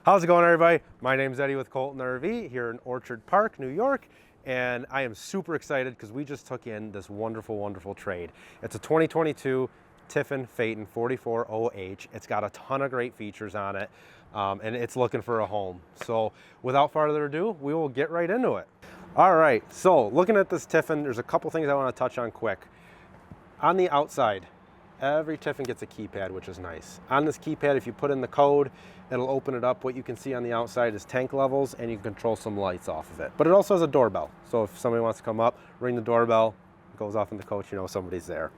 How's it going, everybody? My name's Eddie with Colton RV here in Orchard Park, New York, and I am super excited because we just took in this wonderful, wonderful trade. It's a 2022 Tiffin Phaeton 44OH. It's got a ton of great features on it, and it's looking for a home. So without further ado, we will get right into it. All right, so looking at this Tiffin, there's a couple things I want to touch on quick. On the outside, every Tiffin gets a keypad, which is nice. On this keypad, if you put in the code, it'll open it up. What you can see on the outside is tank levels, and you can control some lights off of it. But it also has a doorbell. So if somebody wants to come up, ring the doorbell, it goes off in the coach, you know somebody's there.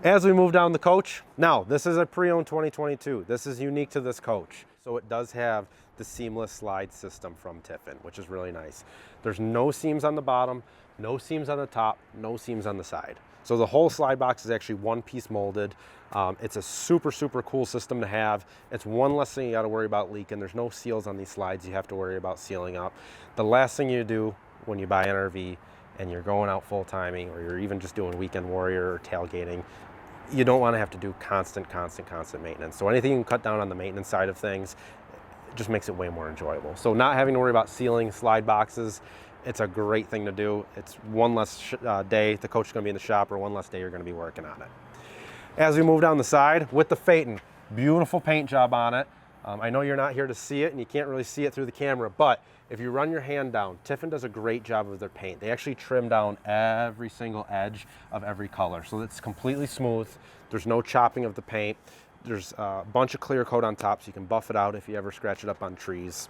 As we move down the coach, now this is a pre-owned 2022. This is unique to this coach. So it does have the seamless slide system from Tiffin, which is really nice. There's no seams on the bottom, no seams on the top, no seams on the side. So the whole slide box is actually one piece molded. It's a super, super cool system to have. It's one less thing you got to worry about leaking. There's no seals on these slides you have to worry about sealing up. The last thing you do when you buy an RV and you're going out full timing, or you're even just doing weekend warrior or tailgating, you don't want to have to do constant maintenance. So anything you can cut down on the maintenance side of things, it just makes it way more enjoyable. So not having to worry about sealing slide boxes, it's a great thing to do. It's one less day the coach is going to be in the shop, or one less day you're going to be working on it. As we move down the side with the Phaeton, beautiful paint job on it. I know you're not here to see it and you can't really see it through the camera, but if you run your hand down, Tiffin does a great job of their paint. They actually trim down every single edge of every color, so it's completely smooth. There's no chopping of the paint. There's a bunch of clear coat on top, so you can buff it out if you ever scratch it up on trees.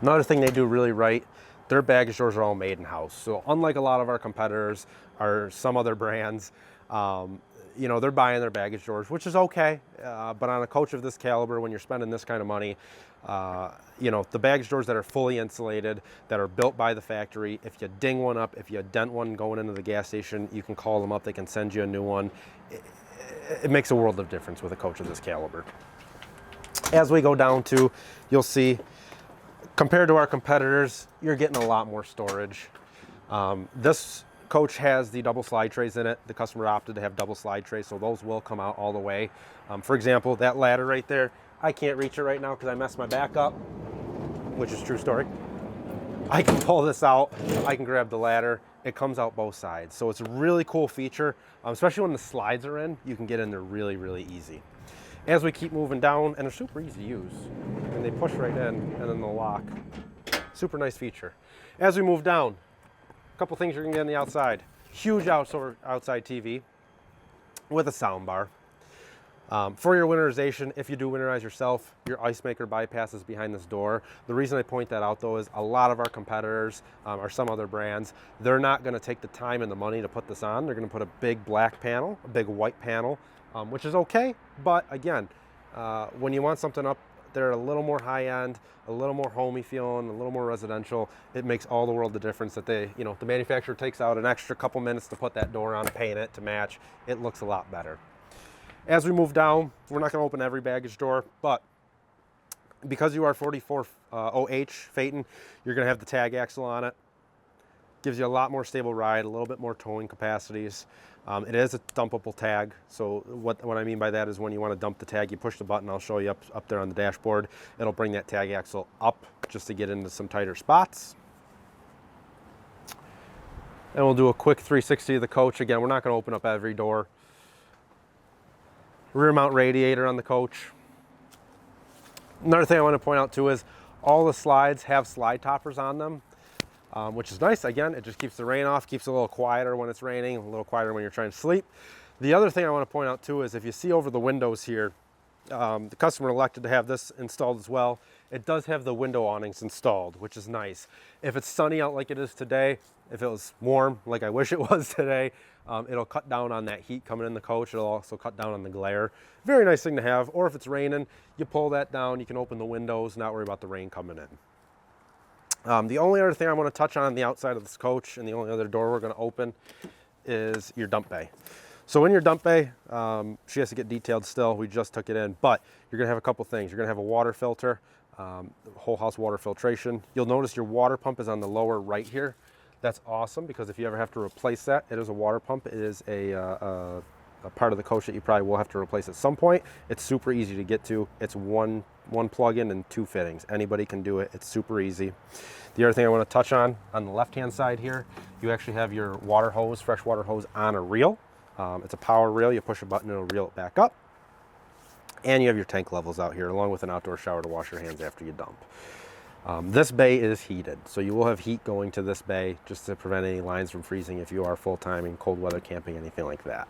Another thing they do really right, their baggage doors are all made in-house. So unlike a lot of our competitors or some other brands, you know, they're buying their baggage doors, which is okay. But on a coach of this caliber, when you're spending this kind of money, you know, the baggage doors that are fully insulated, that are built by the factory, if you ding one up, if you dent one going into the gas station, you can call them up, they can send you a new one. It makes a world of difference with a coach of this caliber. As we go down to, you'll see, compared to our competitors, you're getting a lot more storage. This coach has the double slide trays in it. The customer opted to have double slide trays, so those will come out all the way. For example, that ladder right there, I can't reach it right now because I messed my back up, which is a true story. I can pull this out, I can grab the ladder, it comes out both sides. So it's a really cool feature, especially when the slides are in, you can get in there really, really easy. As we keep moving down, and they're super easy to use, and they push right in and then they'll lock. Super nice feature. As we move down, a couple things you're gonna get on the outside. Huge outside TV with a sound bar. For your winterization, if you do winterize yourself, your ice maker bypasses behind this door. The reason I point that out though is a lot of our competitors or some other brands, they're not gonna take the time and the money to put this on. They're gonna put a big black panel, a big white panel, which is okay, but again, when you want something up there a little more high-end, a little more homey feeling, a little more residential, it makes all the world the difference that they, you know, the manufacturer takes out an extra couple minutes to put that door on, paint it to match. It looks a lot better. As we move down, we're not going to open every baggage door, but because you are 44OH Phaeton, you're going to have the tag axle on it. Gives you a lot more stable ride, a little bit more towing capacities. It is a dumpable tag, so what I mean by that is when you want to dump the tag, you push the button. I'll show you up there on the dashboard. It'll bring that tag axle up just to get into some tighter spots. And we'll do a quick 360 of the coach. Again, we're not going to open up every door. Rear mount radiator on the coach. Another thing I want to point out too is all the slides have slide toppers on them. Which is nice. Again, it just keeps the rain off, keeps it a little quieter when it's raining, a little quieter when you're trying to sleep. The other thing I want to point out too is if you see over the windows here, the customer elected to have this installed as well. It does have the window awnings installed, which is nice. If it's sunny out like it is today, if it was warm like I wish it was today, it'll cut down on that heat coming in the coach. It'll also cut down on the glare. Very nice thing to have. Or if it's raining, you pull that down, you can open the windows, not worry about the rain coming in. The only other thing I want to touch on the outside of this coach, and the only other door we're going to open, is your dump bay. So in your dump bay, she has to get detailed still. We just took it in, but you're going to have a couple things. You're going to have a water filter, whole house water filtration. You'll notice your water pump is on the lower right here. That's awesome because if you ever have to replace that, it is a water pump. It is a part of the coach that you probably will have to replace at some point. It's super easy to get to. It's one one plug-in and 2 fittings. Anybody can do it. It's super easy. The other thing I want to touch on the left-hand side here, you actually have your water hose, freshwater hose on a reel. It's a power reel. You push a button, it'll reel it back up. And you have your tank levels out here, along with an outdoor shower to wash your hands after you dump. This bay is heated, so you will have heat going to this bay just to prevent any lines from freezing if you are full-time in cold weather camping, anything like that.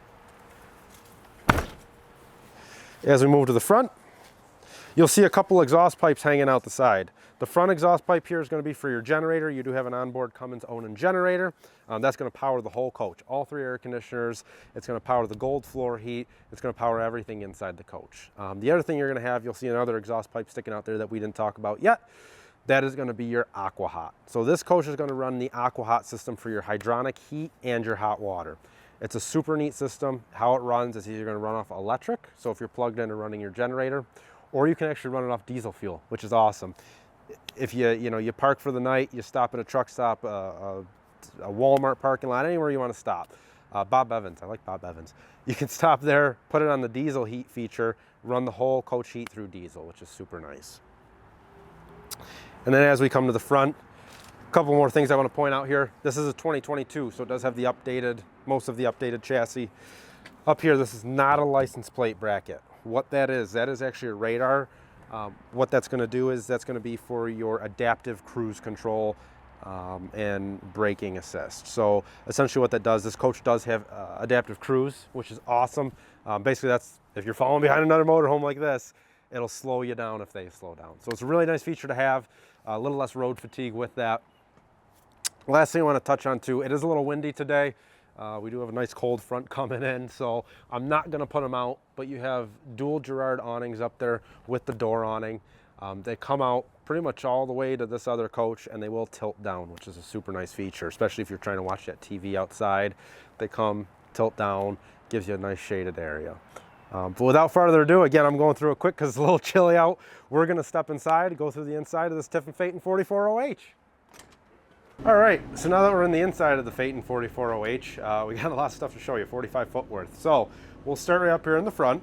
As we move to the front, you'll see a couple exhaust pipes hanging out the side. The front exhaust pipe here is going to be for your generator. You do have an onboard Cummins Onan generator. That's going to power the whole coach, all 3 air conditioners. It's going to power the gold floor heat. It's going to power everything inside the coach. The other thing you're going to have, you'll see another exhaust pipe sticking out there that we didn't talk about yet. That is going to be your aqua hot. So this coach is going to run the aqua hot system for your hydronic heat and your hot water. It's a super neat system. How it runs is either going to run off electric, so if you're plugged in or running your generator, or you can actually run it off diesel fuel, which is awesome. If you park for the night, you stop at a truck stop, a Walmart parking lot, anywhere you want to stop. Bob Evans, I like Bob Evans. You can stop there, put it on the diesel heat feature, run the whole coach heat through diesel, which is super nice. And then as we come to the front, a couple more things I want to point out here. This is a 2022, so it does have the most of the updated chassis. Up here, this is not a license plate bracket. What that is actually a radar. What that's going to do is that's going to be for your adaptive cruise control and braking assist. So essentially what that does, this coach does have adaptive cruise, which is awesome. Basically that's, if you're following behind another motorhome like this, it'll slow you down if they slow down. So it's a really nice feature to have, a little less road fatigue with that. Last thing I want to touch on too, it is a little windy today. We do have a nice cold front coming in, so I'm not going to put them out, but you have dual Girard awnings up there with the door awning. They come out pretty much all the way to this other coach, and they will tilt down, which is a super nice feature, especially if you're trying to watch that TV outside. They come, tilt down, gives you a nice shaded area. But without further ado, again, I'm going through it quick because it's a little chilly out. We're going to step inside, go through the inside of this Tiffin Phaeton 44OH. All right, so now that we're in the inside of the Phaeton 44OH, we got a lot of stuff to show you, 45 foot worth. So we'll start right up here in the front.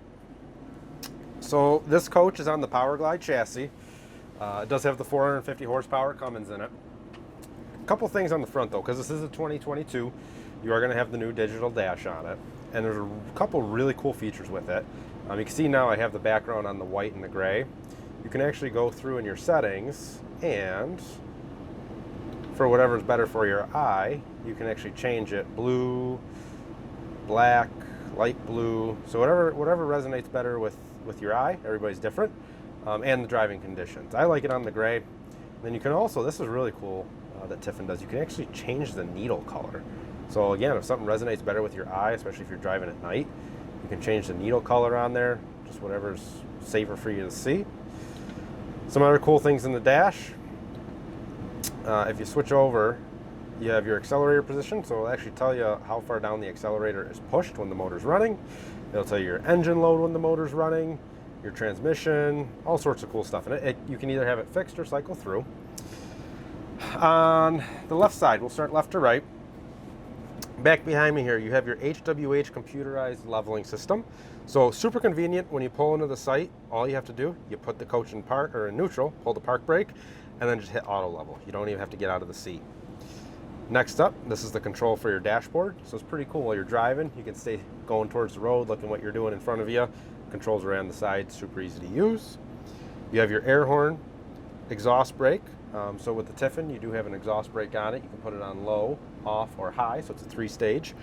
So this coach is on the Power Glide chassis. It does have the 450 horsepower Cummins in it. A couple things on the front though, because this is a 2022, you are going to have the new digital dash on it. And there's a couple really cool features with it. You can see now I have the background on the white and the gray. You can actually go through in your settings, and for whatever's better for your eye, you can actually change it blue, black, light blue. So whatever resonates better with your eye. Everybody's different. And the driving conditions. I like it on the gray. Then you can also, this is really cool that Tiffin does, you can actually change the needle color. So again, if something resonates better with your eye, especially if you're driving at night, you can change the needle color on there, just whatever's safer for you to see. Some other cool things in the dash. If you switch over, you have your accelerator position, so it'll actually tell you how far down the accelerator is pushed when the motor's running. It'll tell you your engine load when the motor's running, your transmission, all sorts of cool stuff. And you can either have it fixed or cycle through. On the left side, we'll start left to right. Back behind me here, you have your HWH computerized leveling system. So super convenient. When you pull into the site, all you have to do, you put the coach in park or in neutral, pull the park brake, and then just hit auto level. You don't even have to get out of the seat. Next up, this is the control for your dashboard. So it's pretty cool while you're driving. You can stay going towards the road, looking what you're doing in front of you. Controls are on the side, super easy to use. You have your air horn, exhaust brake. So with the Tiffin, you do have an exhaust brake on it. You can put it on low, off, or high, so it's a 3-stage.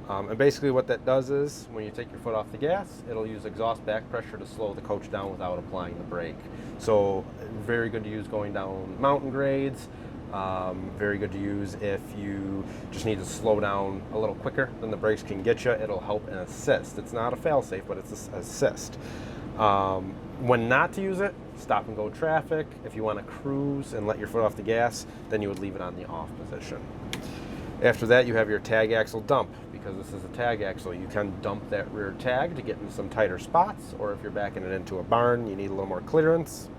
And basically what that does is, when you take your foot off the gas, it'll use exhaust back pressure to slow the coach down without applying the brake. So very good to use going down mountain grades. Very good to use if you just need to slow down a little quicker than the brakes can get you. It'll help and assist. It's not a fail-safe, but it's an assist. When not to use it, stop and go traffic. If you want to cruise and let your foot off the gas, then you would leave it on the off position. After that, you have your tag axle dump. Because this is a tag axle, you can dump that rear tag to get in some tighter spots, or if you're backing it into a barn, you need a little more clearance.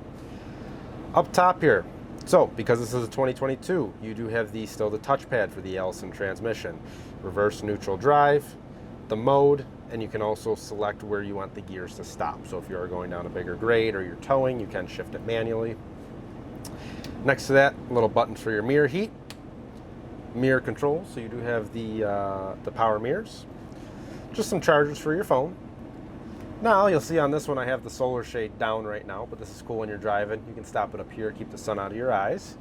Up top here, so because this is a 2022, you do have still the touchpad for the Allison transmission. Reverse neutral drive, the mode, and you can also select where you want the gears to stop. So if you're going down a bigger grade or you're towing, you can shift it manually. Next to that, little buttons for your mirror heat, mirror controls. So you do have the power mirrors, just some chargers for your phone. Now you'll see on this one I have the solar shade down right now, but this is cool when you're driving. You can stop it up here, keep the sun out of your eyes.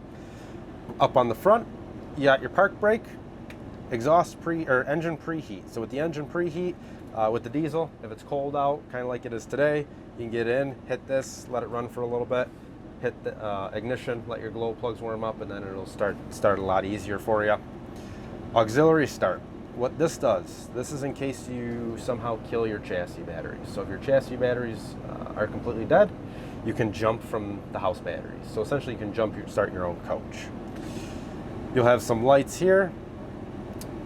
Up on the front, you got your park brake, exhaust engine preheat. So with the engine preheat, with the diesel, if it's cold out, kind of like it is today, you can get in, hit this, let it run for a little bit, hit the ignition, let your glow plugs warm up, and then it'll start a lot easier for you. Auxiliary start. What this does, this is in case you somehow kill your chassis batteries. So if your chassis batteries are completely dead, you can jump from the house batteries. So essentially you can start your own coach. You'll have some lights here.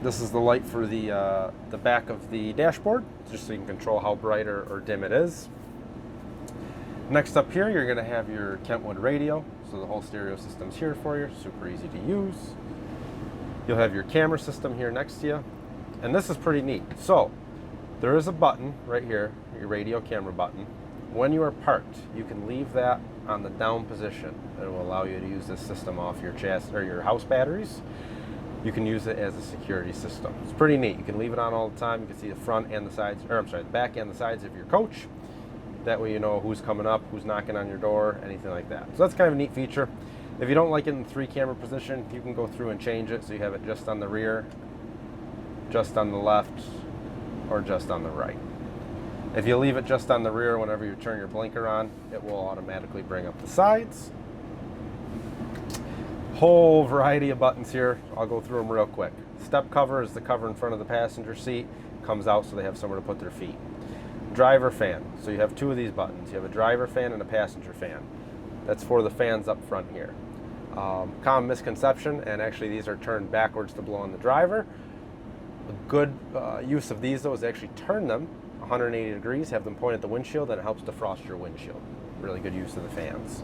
This is the light for the back of the dashboard, just so you can control how bright or dim it is. Next up here, you're gonna have your Kentwood radio. So the whole stereo system's here for you, super easy to use. You'll have your camera system here next to you. And this is pretty neat. So there is a button right here, your radio camera button. When you are parked, you can leave that on the down position. It will allow you to use this system off your chassis or your house batteries. You can use it as a security system. It's pretty neat. You can leave it on all the time. You can see the front and the sides, or I'm sorry, the back and the sides of your coach. That way you know who's coming up, who's knocking on your door, anything like that. So that's kind of a neat feature. If you don't like it in the 3-camera position, you can go through and change it so you have it just on the rear, just on the left, or just on the right. If you leave it just on the rear, whenever you turn your blinker on, it will automatically bring up the sides. Whole variety of buttons here. I'll go through them real quick. Step cover is the cover in front of the passenger seat. Comes out so they have somewhere to put their feet. Driver fan. So you have 2 of these buttons. You have a driver fan and a passenger fan. That's for the fans up front here. Common misconception, and actually these are turned backwards to blow on the driver. A good use of these though is actually turn them 180 degrees, have them point at the windshield, and it helps defrost your windshield. Really good use of the fans.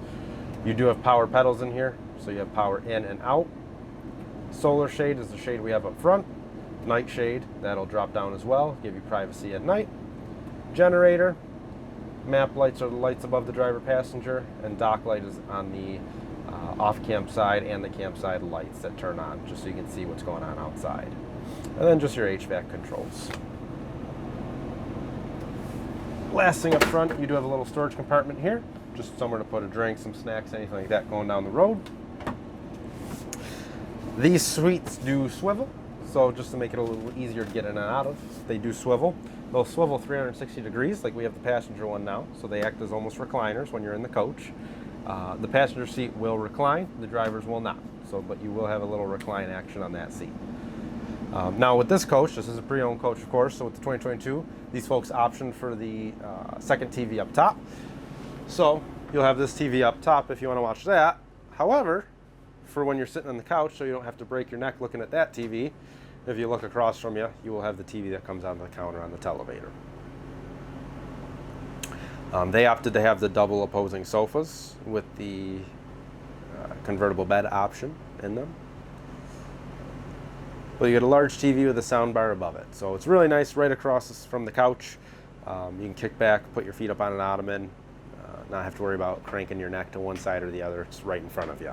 You do have power pedals in here, so you have power in and out. Solar shade is the shade we have up front. Night shade, that'll drop down as well, give you privacy at night. Generator, map lights are the lights above the driver passenger, and dock light is on the off-cam side and the cam side lights that turn on, just so you can see what's going on outside. And then just your HVAC controls. Last thing up front, you do have a little storage compartment here, just somewhere to put a drink, some snacks, anything like that going down the road. These suites do swivel, so just to make it a little easier to get in and out of, they do swivel. They'll swivel 360 degrees like we have the passenger one now, so they act as almost recliners when you're in the coach. The passenger seat will recline, the driver's will not, but you will have a little recline action on that seat. Now with this coach, this is a pre-owned coach of course, so with the 2022, these folks optioned for the second TV up top. So you'll have this TV up top if you want to watch that. However, for when you're sitting on the couch, so you don't have to break your neck looking at that TV, if you look across from you, you will have the TV that comes out of the counter on the televator. They opted to have the double opposing sofas with the convertible bed option in them. But you get a large TV with a sound bar above it. So it's really nice right across from the couch. You can kick back, put your feet up on an ottoman, not have to worry about cranking your neck to one side or the other. It's right in front of you.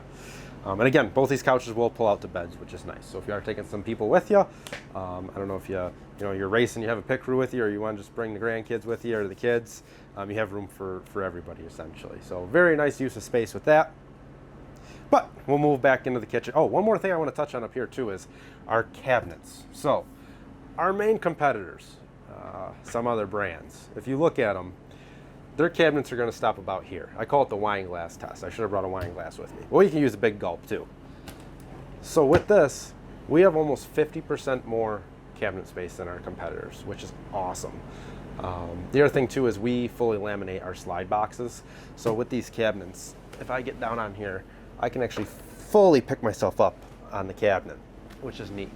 And again, both these couches will pull out to beds, which is nice. So if you are taking some people with you, I don't know if you're racing, you have a pit crew with you, or you want to just bring the grandkids with you or the kids, you have room for everybody essentially. So very nice use of space with that. But we'll move back into the kitchen. Oh, one more thing I want to touch on up here too is our cabinets. So our main competitors, some other brands, if you look at them, their cabinets are going to stop about here. I call it the wine glass test. I should have brought a wine glass with me. Well, you can use a big gulp too. So with this, we have almost 50% more cabinet space than our competitors, which is awesome. The other thing too is we fully laminate our slide boxes. So with these cabinets, if I get down on here, I can actually fully pick myself up on the cabinet, which is neat.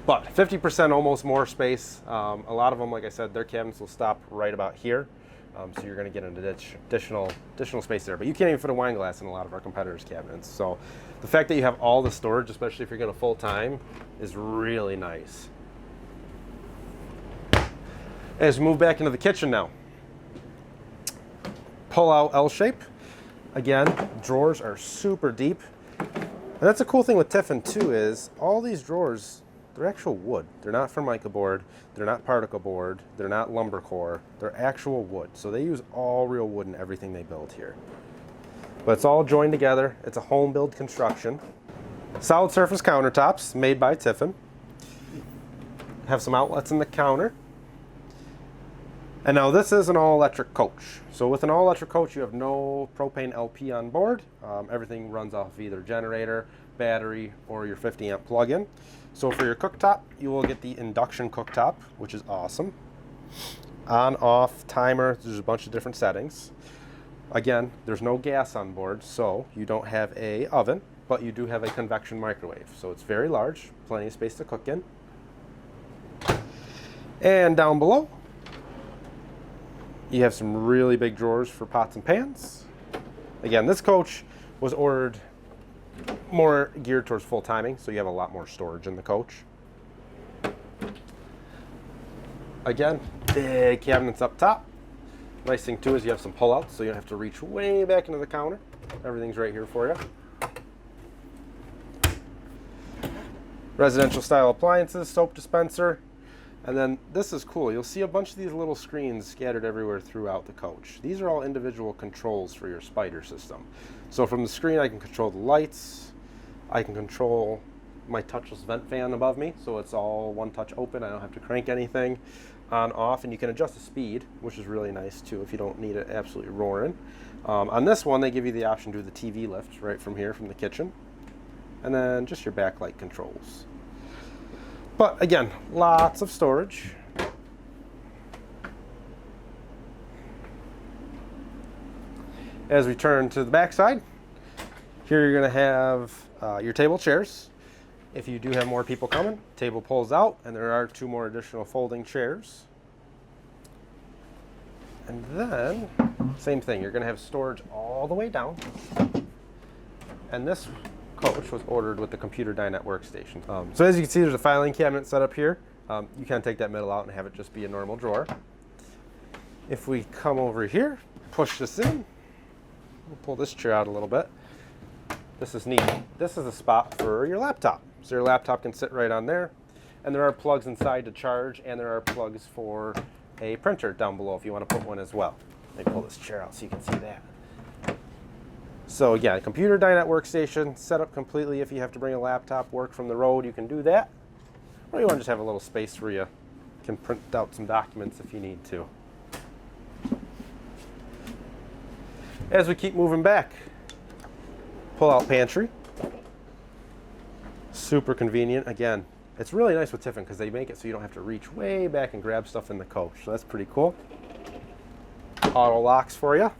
But 50% almost more space. A lot of them, like I said, their cabinets will stop right about here. So you're going to get an additional space there. But you can't even fit a wine glass in a lot of our competitors' cabinets. So the fact that you have all the storage, especially if you're going to full time, is really nice. As we move back into the kitchen now, pull out L shape. Again, drawers are super deep. And that's a cool thing with Tiffin too, is all these drawers, they're actual wood. They're not Formica board, they're not particle board, they're not lumber core, they're actual wood. So they use all real wood in everything they build here. But it's all joined together. It's a home build construction. Solid surface countertops made by Tiffin. Have some outlets in the counter. And now this is an all-electric coach. So with an all-electric coach, you have no propane LP on board. Everything runs off of either generator, battery, or your 50-amp plug-in. So for your cooktop, you will get the induction cooktop, which is awesome. On, off, timer, there's a bunch of different settings. Again, there's no gas on board, so you don't have a oven, but you do have a convection microwave. So it's very large, plenty of space to cook in. And down below, you have some really big drawers for pots and pans. Again, this coach was ordered more geared towards full timing, so you have a lot more storage in the coach. Again, big cabinets up top. Nice thing too is you have some pullouts, so you don't have to reach way back into the counter. Everything's right here for you. Residential style appliances, soap dispenser. And then this is cool. You'll see a bunch of these little screens scattered everywhere throughout the coach. These are all individual controls for your spider system. So from the screen, I can control the lights. I can control my touchless vent fan above me, so it's all one touch open. I don't have to crank anything. On, off, and you can adjust the speed, which is really nice too if you don't need it absolutely roaring. On this one, they give you the option to do the TV lift right from here, from the kitchen. And then just your backlight controls. But again, lots of storage. As we turn to the back side, here you're going to have your table chairs. If you do have more people coming, table pulls out, and there are 2 more additional folding chairs. And then, same thing, you're going to have storage all the way down. And this coach was ordered with the computer dinette workstation. So as you can see, there's a filing cabinet set up here. You can take that middle out and have it just be a normal drawer. If we come over here, push this in, we'll pull this chair out a little bit. This is neat. This is a spot for your laptop. So your laptop can sit right on there. And there are plugs inside to charge, and there are plugs for a printer down below if you want to put one as well. Let me pull this chair out so you can see that. So again, computer dinette workstation, set up completely. If you have to bring a laptop, work from the road, you can do that. Or you want to just have a little space where you can print out some documents if you need to. As we keep moving back, pull out pantry. Super convenient. Again, it's really nice with Tiffin because they make it so you don't have to reach way back and grab stuff in the coach. So that's pretty cool. Auto locks for you.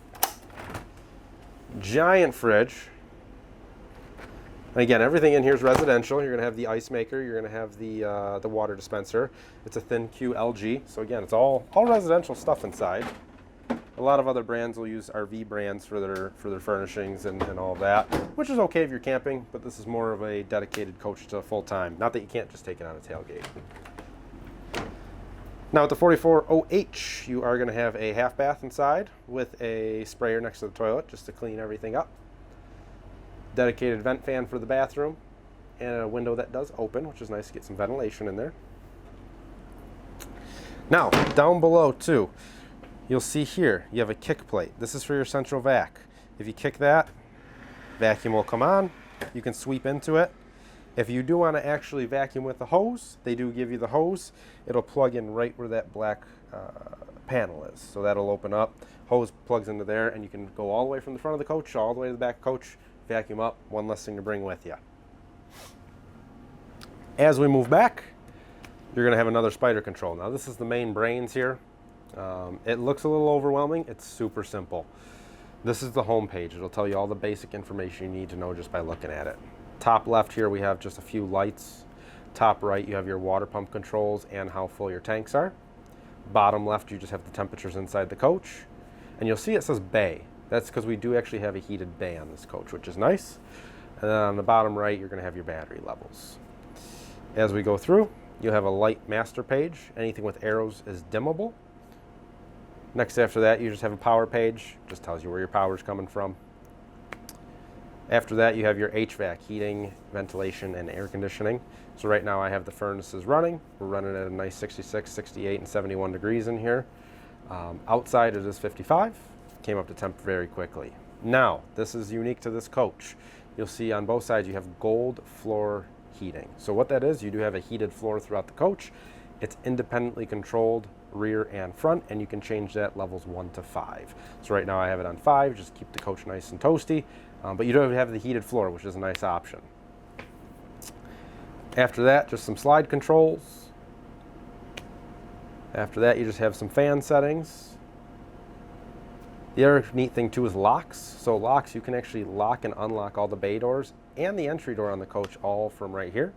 Giant fridge. And again, everything in here is residential. You're going to have the ice maker. You're going to have the water dispenser. It's a thin Q LG. So again, it's all residential stuff inside. A lot of other brands will use RV brands for their furnishings and all of that, which is okay if you're camping, but this is more of a dedicated coach to full time. Not that you can't just take it on a tailgate. Now with the 44OH, you are going to have a half bath inside with a sprayer next to the toilet just to clean everything up. Dedicated vent fan for the bathroom and a window that does open, which is nice to get some ventilation in there. Now, down below too, you'll see here, you have a kick plate. This is for your central vac. If you kick that, vacuum will come on. You can sweep into it. If you do want to actually vacuum with the hose, they do give you the hose. It'll plug in right where that black panel is. So that'll open up, hose plugs into there, and you can go all the way from the front of the coach, all the way to the back of the coach, vacuum up, one less thing to bring with you. As we move back, you're going to have another spider control. Now this is the main brains here. It looks a little overwhelming. It's super simple. This is the home page. It'll tell you all the basic information you need to know just by looking at it. Top left here we have just a few lights. Top right you have your water pump controls and how full your tanks are. Bottom left you just have the temperatures inside the coach. And you'll see it says bay. That's because we do actually have a heated bay on this coach, which is nice. And then on the bottom right you're going to have your battery levels. As we go through, you'll have a light master page. Anything with arrows is dimmable. Next after that, you just have a power page. Just tells you where your power is coming from. After that, you have your HVAC, heating, ventilation, and air conditioning. So right now I have the furnaces running. We're running at a nice 66, 68, and 71 degrees in here. Outside it is 55. Came up to temp very quickly. Now, this is unique to this coach. You'll see on both sides you have gold floor heating. So what that is, you do have a heated floor throughout the coach. It's independently controlled rear and front, and you can change that levels 1 to 5. So right now I have it on 5, just keep the coach nice and toasty. But you do have the heated floor, which is a nice option. After that, just some slide controls. After that, you just have some fan settings. The other neat thing too is locks. So locks, you can actually lock and unlock all the bay doors and the entry door on the coach all from right here.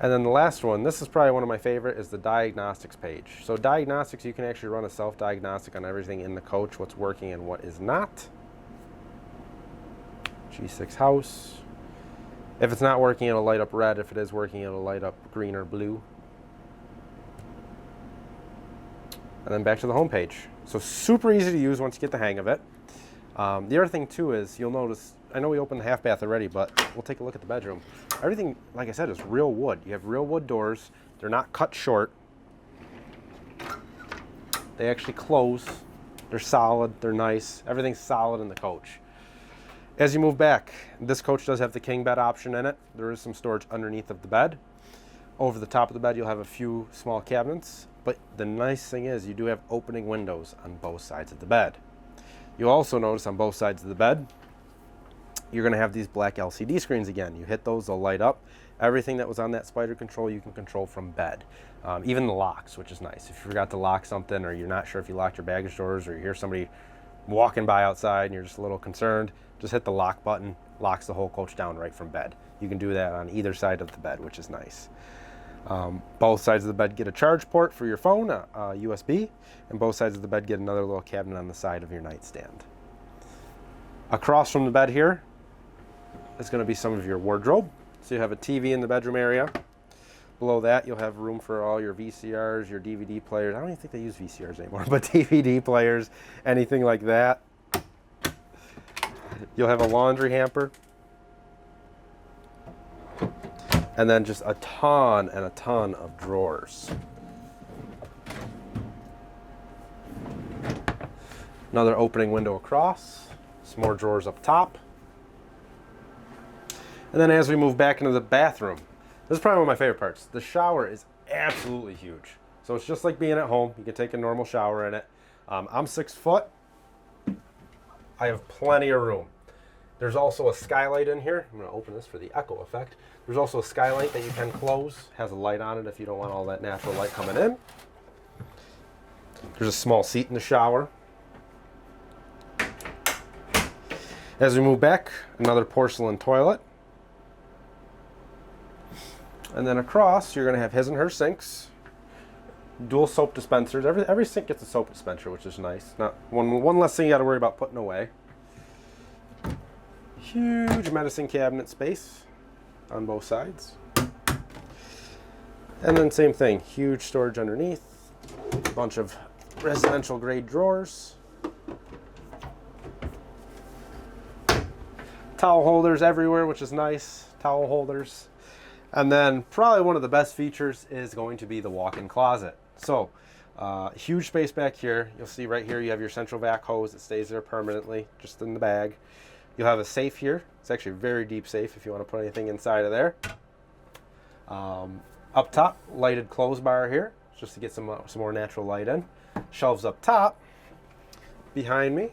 And then the last one, this is probably one of my favorite, is the diagnostics page. So diagnostics, you can actually run a self-diagnostic on everything in the coach, what's working and what is not. G6 house. If it's not working, it'll light up red. If it is working, it'll light up green or blue. And then back to the home page. So super easy to use once you get the hang of it. The other thing too is you'll notice, I know we opened the half bath already, but we'll take a look at the bedroom. Everything, like I said, is real wood. You have real wood doors. They're not cut short. They actually close. They're solid. They're nice. Everything's solid in the coach. As you move back, this coach does have the king bed option in it. There is some storage underneath of the bed. Over the top of the bed, you'll have a few small cabinets. But the nice thing is you do have opening windows on both sides of the bed. You'll also notice on both sides of the bed, you're going to have these black LCD screens again. You hit those, they'll light up. Everything that was on that spider control, you can control from bed. Even the locks, which is nice. If you forgot to lock something, or you're not sure if you locked your baggage doors, or you hear somebody walking by outside and you're just a little concerned, just hit the lock button, locks the whole coach down right from bed. You can do that on either side of the bed, which is nice. Both sides of the bed get a charge port for your phone, USB, and both sides of the bed get another little cabinet on the side of your nightstand. Across from the bed here is going to be some of your wardrobe. So you have a TV in the bedroom area. Below that, you'll have room for all your VCRs, your DVD players. I don't even think they use VCRs anymore, but DVD players, anything like that. You'll have a laundry hamper. And then just a ton and a ton of drawers. Another opening window across. Some more drawers up top. And then as we move back into the bathroom, this is probably one of my favorite parts. The shower is absolutely huge. So it's just like being at home. You can take a normal shower in it. I'm 6 foot. I have plenty of room. There's also a skylight in here. I'm going to open this for the echo effect. There's also a skylight that you can close. Has a light on it if you don't want all that natural light coming in. There's a small seat in the shower. As we move back, another porcelain toilet. And then across, you're going to have his and her sinks. Dual soap dispensers. Every sink gets a soap dispenser, which is nice. Not one less thing you got to worry about putting away. Huge medicine cabinet space on both sides. And then same thing, huge storage underneath. A bunch of residential grade drawers. Towel holders everywhere, which is nice. Towel holders. And then probably one of the best features is going to be the walk-in closet. So huge space back here. You'll see right here you have your central vac hose that stays there permanently, just in the bag. You'll have a safe here. It's actually a very deep safe if you want to put anything inside of there. Up top, lighted clothes bar here, just to get some more natural light in. Shelves up top. Behind me,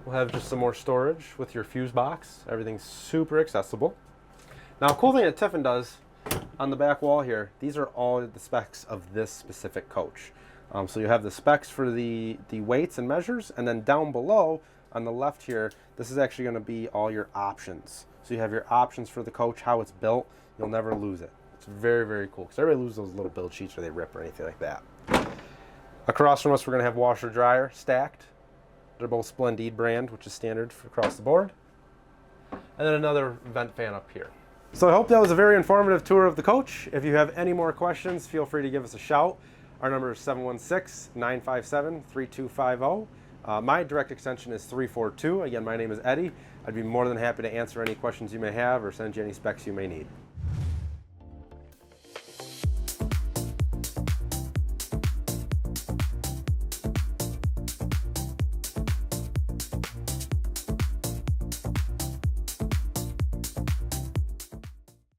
we'll have just some more storage with your fuse box. Everything's super accessible. Now, a cool thing that Tiffin does on the back wall here, these are all the specs of this specific coach. So you have the specs for the weights and measures, and then down below on the left here, this is actually going to be all your options. So you have your options for the coach, how it's built. You'll never lose it. It's very, very cool, because everybody loses those little build sheets or they rip or anything like that. Across from us, we're going to have washer dryer stacked. They're both Blvd brand, which is standard across the board. And then another vent fan up here. So I hope that was a very informative tour of the coach. If you have any more questions, feel free to give us a shout. Our number is 716-957-3250. My direct extension is 342. Again, my name is Eddie. I'd be more than happy to answer any questions you may have or send you any specs you may need.